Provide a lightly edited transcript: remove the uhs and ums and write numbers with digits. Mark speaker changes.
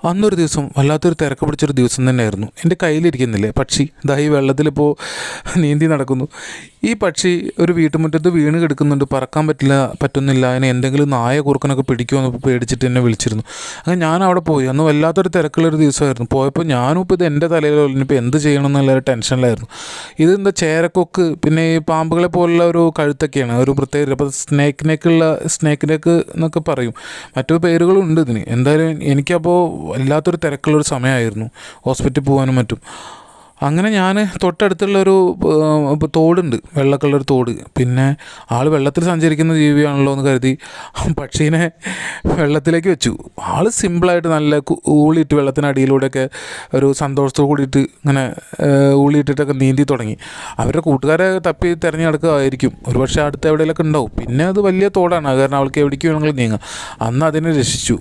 Speaker 1: അന്നൊരു ദിവസം വല്ലാത്തൊരു തിരക്ക് പിടിച്ചൊരു ദിവസം തന്നെയായിരുന്നു. എൻ്റെ കയ്യിലിരിക്കുന്നില്ലേ പക്ഷി, ഇതാ ഈ വെള്ളത്തിലിപ്പോൾ നീന്തി നടക്കുന്നു. ഈ പക്ഷി ഒരു വീട്ടുമുറ്റത്ത് വീണ് കിടക്കുന്നുണ്ട്, പറക്കാൻ പറ്റുന്നില്ല. അതിനെ എന്തെങ്കിലും നായ കുറുക്കനൊക്കെ പിടിക്കുമെന്ന് പേടിച്ചിട്ട് എന്നെ വിളിച്ചിരുന്നു. അങ്ങനെ ഞാൻ അവിടെ പോയി. അന്ന് വല്ലാത്തൊരു തിരക്കുള്ളൊരു ദിവസമായിരുന്നു. പോയപ്പോൾ ഞാനും ഇപ്പോൾ ഇത് എൻ്റെ തലയിൽ ഇനിയിപ്പോൾ എന്ത് ചെയ്യണം എന്നുള്ള ടെൻഷനിലായിരുന്നു. ഇതെന്താ ചേരക്കൊക്ക്, പിന്നെ ഈ പാമ്പുകളെ പോലുള്ള ഒരു കഴുത്തൊക്കെയാണ്, ഒരു പ്രത്യേക. അപ്പോൾ സ്നേക്ക് നെക്ക് എന്നൊക്കെ പറയും, മറ്റു പേരുകളും ഉണ്ട് ഇതിന്. എന്തായാലും എനിക്കപ്പോൾ വല്ലാത്തൊരു തിരക്കുള്ളൊരു സമയമായിരുന്നു, ഹോസ്പിറ്റലിൽ പോകാനും മറ്റും. അങ്ങനെ ഞാൻ തൊട്ടടുത്തുള്ളൊരു തോടുണ്ട്, വെള്ള കളർ തോട്. പിന്നെ ആൾ വെള്ളത്തിൽ സഞ്ചരിക്കുന്ന ജീവിയാണല്ലോ എന്ന് കരുതി പക്ഷീനെ വെള്ളത്തിലേക്ക് വെച്ചു. ആൾ സിമ്പിളായിട്ട് നല്ല ഊളിയിട്ട് വെള്ളത്തിനടിയിലൂടെയൊക്കെ ഒരു സന്തോഷത്തോടു കൂടിയിട്ട് ഇങ്ങനെ ഊളിയിട്ടിട്ടൊക്കെ നീന്തി തുടങ്ങി. അവരുടെ കൂട്ടുകാരെ തപ്പി തിരഞ്ഞു നടക്കുകയായിരിക്കും, ഒരുപക്ഷെ അടുത്ത എവിടെയെങ്കിലൊക്കെ ഉണ്ടാവും. പിന്നെ അത് വലിയ തോടാണ്, കാരണം അവൾക്ക് എവിടേക്ക് വേണമെങ്കിലും നീങ്ങാം. അന്ന് അതിനെ രക്ഷിച്ചു.